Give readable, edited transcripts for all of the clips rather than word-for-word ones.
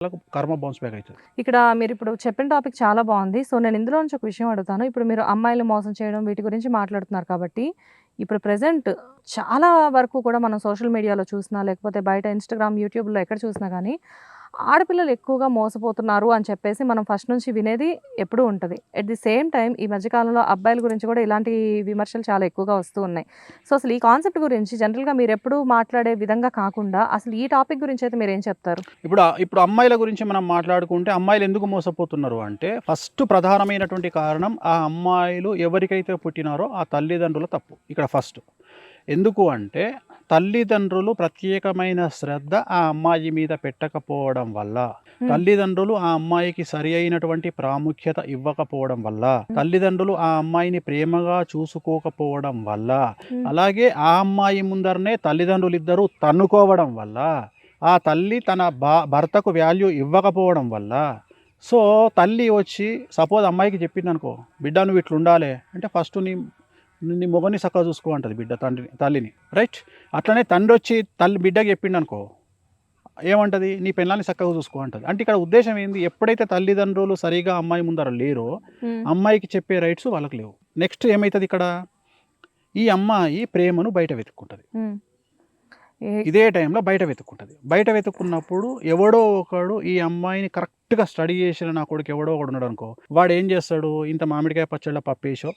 వాళ్ళకు కర్మ bounce back అవుతుంది. ఇక్కడ మీరిప్పుడు చెప్పిన టాపిక్ చాలా బాగుంది. సో, నేను ఇందులో నుంచి ఒక విషయం అడుగుతాను. ఇప్పుడు మీరు అమ్మాయిలు మోసం చేయడం వీటి గురించి మాట్లాడుతున్నారు కాబట్టి, ఇప్పుడు ప్రెజెంట్ చాలా వరకు కూడా మనం సోషల్ మీడియాలో చూసినా, లేకపోతే బయట ఇన్‌స్టాగ్రామ్, యూట్యూబ్‌లో ఎక్కడ చూసినా గానీ, ఆడపిల్లలు ఎక్కువగా మోసపోతున్నారు అని చెప్పేసి మనం ఫస్ట్ నుంచి వినేది ఎప్పుడూ ఉంటది. ఎట్ ది సేమ్ టైమ్ ఈ మధ్య కాలంలో అబ్బాయిల గురించి కూడా ఇలాంటి విమర్శలు చాలా ఎక్కువగా వస్తూ ఉన్నాయి. సో, అసలు ఈ కాన్సెప్ట్ గురించి జనరల్‌గా మీరెప్పుడూ మాట్లాడే విధంగా కాకుండా, అసలు ఈ టాపిక్ గురించయితే మీరేం చెప్తారు? ఇప్పుడు అమ్మాయిల గురించి మనం మాట్లాడుకుంటే అమ్మాయిలు ఎందుకు మోసపోతున్నారు అంటే ఫస్ట్ ప్రధానమైనటువంటి కారణం ఆ అమ్మాయిలు ఎవరికైతే పుట్టినారో ఆ తల్లిదండ్రుల తప్పు ఇక్కడ ఫస్ట్. ఎందుకు అంటే తల్లిదండ్రులు ప్రత్యేకమైన శ్రద్ధ ఆ అమ్మాయి మీద పెట్టకపోవడం వల్ల, హ్మ్. తల్లిదండ్రులు ఆ అమ్మాయికి సరి అయినటువంటి ప్రాముఖ్యత ఇవ్వకపోవడం వల్ల, హ్మ్. తల్లిదండ్రులు ఆ అమ్మాయిని ప్రేమగా చూసుకోకపోవడం వల్ల, హ్మ్. అలాగే ఆ అమ్మాయి ముందరనే తల్లిదండ్రులిద్దరూ తన్నుకోవడం వల్ల, ఆ తల్లి తన భర్తకు వాల్యూ ఇవ్వకపోవడం వల్ల. సో తల్లి వచ్చి సపోజ్ అమ్మాయికి చెప్పిందనుకో, బిడ్డ నువ్వు ఇట్లుండాలి అంటే ఫస్ట్ నీ నీ మొగని చక్కగా చూసుకో అంటది బిడ్డ తల్లిని, రైట్? అట్లనే తండ్రి వచ్చి బిడ్డకి చెప్పిండనుకో ఏమంటది, నీ పెళ్ళాన్ని చక్కగా చూసుకో అంటది. అంటే ఇక్కడ ఉద్దేశం ఏంది, ఎప్పుడైతే తల్లిదండ్రులు సరిగా అమ్మాయి ముందర లేరో హ్మ్. అమ్మాయికి చెప్పే రైట్స్ వాళ్ళకి లేవు. నెక్స్ట్ ఏమవుతుంది ఇక్కడ, ఈ అమ్మాయి ప్రేమను బయట వెతుక్కుంటుంది. హ్మ్. ఏ ఇదే టైంలో బయట వెతుక్కుంటుంది. బయట వెతుక్కున్నప్పుడు ఎవడో ఒకడు ఈ అమ్మాయిని కరెక్ట్‌గా స్టడీ చేసిన నా కొడుకు ఎవడో ఒకడు ఉన్నాడనుకో, వాడు ఏం చేస్తాడు, ఇంత మామిడికాయ పచ్చడిలో పప్పేసో,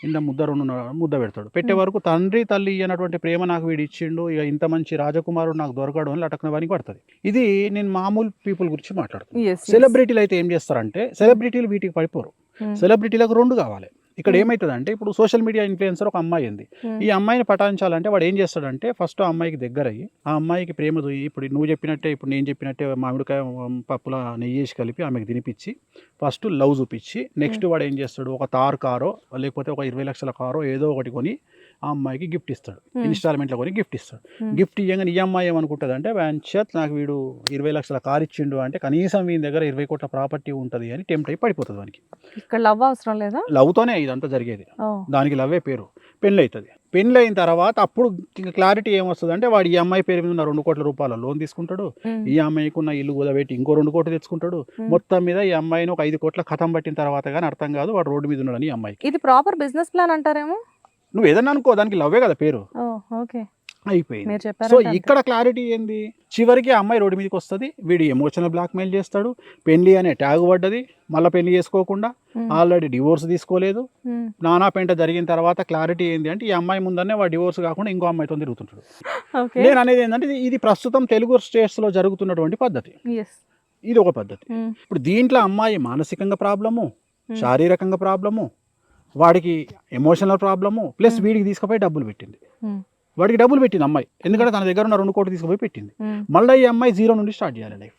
ఇంత ముద్ద 2 ముద్ద పెడతాడు. పెట్టే హ్మ్. వరకు తండ్రి, తల్లి ఇయ్యనటువంటి ప్రేమ నాకు వీడు ఇచ్చిండు, ఇక ఇంత మంచి రాజకుమారుడు నాకు దొరకడు అని లటక్కున వానికి పడతది. ఇది నేను మామూలు పీపుల్ గురించి మాట్లాడుతున్నా. యెస్. యెస్. సెలబ్రిటీలు అయితే ఏం చేస్తారంటే, సెలబ్రిటీలు వీటికి పడిపోరు. హ్మ్. సెలబ్రిటీలకు 2 కావాలి. ఇక్కడ హ్మ్. ఏమైతదంటే, ఇప్పుడు సోషల్ మీడియా ఇన్‌ఫ్లుయెన్సర్ ఒక అమ్మాయి ఉంది. హ్మ్. ఈ అమ్మాయిని పటాయించాలంటే వాడు ఏం చేస్తాడంటే, ఫస్ట్ ఆ అమ్మాయికి దగ్గరయ్యి, ఆ అమ్మాయికి ప్రేమ ఇప్పుడు నువ్వు చెప్పినట్టే, ఇప్పుడు నేను చెప్పినట్టే మామిడికాయ పప్పుల నెయ్యేసి కలిపి ఆమెకు తినిపిచ్చి, ఫస్ట్ లవ్ చూపిచ్చి, హ్మ్. నెక్స్ట్ వాడు ఏం చేస్తాడు, ఒక తార్ కారో లేకపోతే ఒక 20 లక్షల కారో ఏదో ఒకటి కొని ఆ అమ్మాయికి గిఫ్ట్ ఇస్తాడు. హ్మ్. ఇన్‌స్టాల్‌మెంట్‌లో కొని గిఫ్ట్ ఇస్తాడు. హ్మ్. గిఫ్ట్ ఇయ్యంగానే ఈ అమ్మాయి ఏమనుకుంటదంటే, వాంఛత్ నాకు వీడు 20 లక్షల కారు ఇచ్చిండు అంటే కనీసం వీని దగ్గర 20,00,00,000 ప్రాపర్టీ ఉంటది అని టెంప్ట్ అయ్యి పడిపోతది వానికి. ఇక్కడ లవ్ అవసరం లేదా? లవ్‌తోనే ఇదంతా జరిగేది. ఓహ్! దానికి లవ్వే పేరు. పెళ్లయితది. పెళ్లయిన తర్వాత అప్పుడు క్లారిటీ ఏమొస్తదంటే, వాడు ఈ అమ్మాయి పేరు మీద ఉన్న రూ. 2,00,00,000 లోన్ తీసుకుంటాడు. హ్మ్. ఈ అమ్మాయికున్న ఇల్లు కుదబెట్టి ఇంకో 2,00,00,000 తెచ్చుకుంటాడు. హ్మ్. మొత్తం మీద ఈ అమ్మాయిని ఒక 5,00,00,000 ఖతం పట్టిన తర్వాత గాని అర్థం కాదు వాడు రోడ్డు మీద ఉన్నాడని ఈ అమ్మాయికి. ఇది ప్రాపర్ బిజినెస్ ప్లాన్ అంటారేమో? నువ్వేదన్నా అనుకో దానికి లవ్వే కదా పేరు. ఓహ్! ఓకే. అయిపోయింది. మీరు సో చెప్పారంటే అంతే. ఇక్కడ క్లారిటీ ఏంది? చివరికి ఆ అమ్మాయి రోడ్డు మీదకొస్తది. వీడు ఎమోషనల్ బ్లాక్‌మెయిల్ చేస్తాడు. పెళ్లి అనే ట్యాగ్ పడ్డది. మళ్ళా పెళ్లి చేసుకోకుండా హ్మ్. ఆల్రెడీ డివోర్స్ తీసుకోలేదు. హ్మ్. నానా పెంట జరిగిన తర్వాత క్లారిటీ ఏంది అంటే, ఈ అమ్మాయి ముందరనే వాడు డివోర్స్ కాకుండా ఇంకో అమ్మాయితోని తిరుగుతుంటాడు. ఓకే. నేననేది ఏందంటే, ఇది ప్రస్తుతం తెలుగు స్టేట్స్‌లో జరుగుతున్నటువంటి పద్ధతి. యెస్. ఇది ఒక పద్ధతి. హ్మ్. ఇప్పుడు దీంట్లో అమ్మాయి మానసికంగా ప్రాబ్లము, హ్మ్. శారీరకంగా ప్రాబ్లము, వాడికి ఎమోషనల్ ప్రాబ్లము, ప్లస్ హ్మ్. వీడికి తీసుకుపోయి డబ్బులు పెట్టింది. హ్మ్. వాడికి డబ్బులు పెట్టింది అమ్మాయి. ఎందుకంటే తన దగ్గర ఉన్న 2,00,00,000 తీసుకుపోయి పెట్టింది. హ్మ్. మళ్ళీ ఈ అమ్మాయి జీరో నుండి స్టార్ట్ చేయాలి లైఫ్.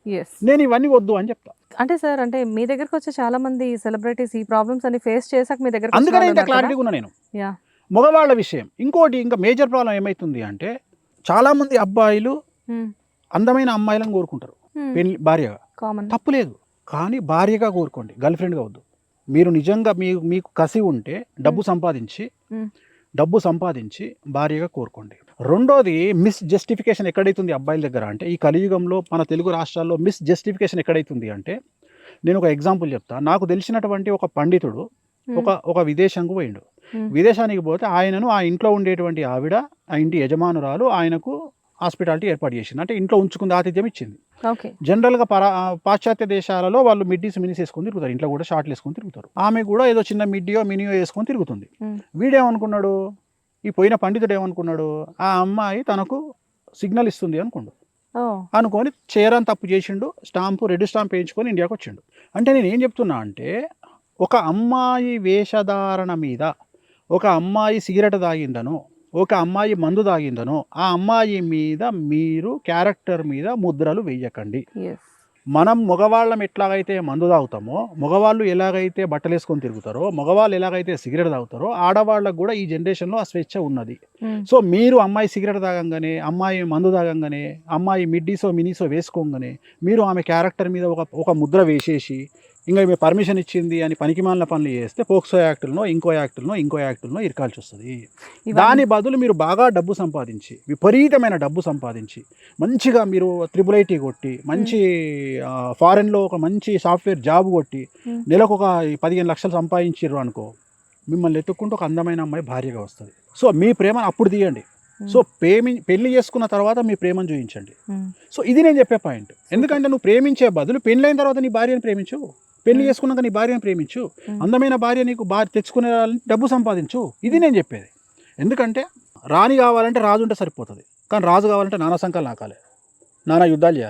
యెస్. నేను ఇవన్నీ వద్దు అని చెప్తా. అంటే సార్ అంటే మీ దగ్గరకొచ్చే చాలా మంది సెలబ్రిటీస్ ఈ ప్రాబ్లమ్స్ అన్ని ఫేస్ చేసాక మీ దగ్గరకొచ్చిన అందుకనే ఇంత వాళ్ళున్నారు కదా! క్లారిటీగా ఉన్నా నేను. యాహ్! మగవాళ్ళ విషయం. ఇంకోటి ఇంకా మేజర్ ప్రాబ్లమ్ ఏమైతుంది అంటే, చాలామంది అబ్బాయిలు హ్మ్. అందమైన అమ్మాయిలను కోరుకుంటారు. హ్మ్. భార్యగా. కామన్. తప్పు లేదు. కానీ భార్యగా కోరుకోండి. గర్ల్ ఫ్రెండ్‌గా వద్దు. మీరు నిజంగా మీకు కసి ఉంటే హ్మ్. హ్మ్. డబ్బు సంపాదించి భార్యగా కోరుకోండి. రెండోది మిస్ జస్టిఫికేషన్ ఎక్కడైతుంది అబ్బాయిల దగ్గర అంటే, ఈ కలియుగంలో మన తెలుగు రాష్ట్రాల్లో మిస్ జస్టిఫికేషన్ ఎక్కడైతుంది అంటే, నేను ఒక ఎగ్జాంపుల్ చెప్తా. నాకు తెలిసినటువంటి ఒక పండితుడు హ్మ్. ఒక విదేశంకు పోయిండు. హ్మ్. విదేశానికి పోతే ఆయనను ఆ ఇంట్లో ఉండేటువంటి ఆవిడ, ఆ ఇంటి యజమానురాలు ఆయనకు హాస్పిటాలిటీ ఏర్పాటు చేసింది. అంటే ఇంట్లో ఉంచుకుంది, ఆతిథ్యం ఇచ్చింది. ఓకే. జనరల్‌గా పాశ్చాత్య దేశాలలో వాళ్ళు మిడ్డీస్, మినీస్ ఏసుకొని తిరుగుతారు. ఇంట్లో కూడా షార్ట్‌లు ఏసుకొని తిరుగుతారు. ఆమె కూడా ఏదో చిన్న మిడ్డియో, మినియో ఏసుకొని తిరుగుతుంది. హ్మ్. వీడేమనుకున్నాడు, ఈ పోయిన పండితుడు ఏమనుకున్నాడు, ఆ అమ్మాయి తనకు సిగ్నల్ ఇస్తుంది అనుకుండు. ఓహ్! అనుకోని చేయరాని తప్పు చేసిండు. రెడ్ స్టాంప్ ఏయించుకొని ఇండియాకొచ్చిండు. అంటే నేనేం చెప్తున్నా అంటే, ఒక అమ్మాయి వేషధారణ మీద, ఒక అమ్మాయి సిగరెట్ తాగిందనో, ఒక అమ్మాయి మందు తాగిందనో, ఆ అమ్మాయి మీద మీరు క్యారెక్టర్ మీద ముద్రలు వెయ్యకండి. యెస్. మనం మగవాళ్ళం ఎట్లాగైతే మందు తాగుతామో, మగవాళ్ళు ఎలాగైతే బట్టలేసుకొని తిరుగుతారో, మగవాళ్ళు ఎలాగైతే సిగరెట్ తాగుతారో, ఆడవాళ్ళకి కూడా ఈ జనరేషన్‌లో ఆ స్వేచ్ఛ ఉన్నది. హ్మ్. సో, మీరు అమ్మాయి సిగరెట్ తాగంగానే, అమ్మాయి మందు తాగంగానే, అమ్మాయి మిడ్డీసో, మినీసో వేసుకోంగానే, మీరు ఆమె క్యారెక్టర్ మీద ఒక ముద్ర వేసేసి, ఇంకా ఈమె పర్మిషన్ ఇచ్చింది అని పనికిమాలిన పనులు చేస్తే పోక్సో యాక్టులను ఇంకో యాక్టులను ఇరకాల్సి వస్తుంది. దాని బదులు మీరు బాగా డబ్బు సంపాదించి, విపరీతమైన డబ్బు సంపాదించి, మంచిగా మీరు IIIT కొట్టి, మంచి ఫారెన్లో ఒక మంచి సాఫ్ట్వేర్ జాబ్ కొట్టి, నెలకు ఒక 15 లక్షలు సంపాదించారు అనుకో, మిమ్మల్ని ఎత్తుక్కుంటూ ఒక అందమైన అమ్మాయి భార్యగా వస్తుంది. సో మీ ప్రేమను అప్పుడు తీయండి. సో పెళ్లి చేసుకున్న తర్వాత మీ ప్రేమను చూపించండి. సో ఇది నేను చెప్పే పాయింట్. ఎందుకంటే నువ్వు ప్రేమించే బదులు పెళ్ళైన తర్వాత నీ భార్యను ప్రేమించు, పెళ్లి చేసుకున్నాక నీ భార్యను ప్రేమించు, అందమైన భార్య నీకు తెచ్చుకునే డబ్బు సంపాదించు. ఇది నేను చెప్పేది. ఎందుకంటే రాణి కావాలంటే రాజు ఉంటే సరిపోతుంది, కానీ రాజు కావాలంటే నానా సంకలు నాకాలి, నానా యుద్ధాలు చేయాలి.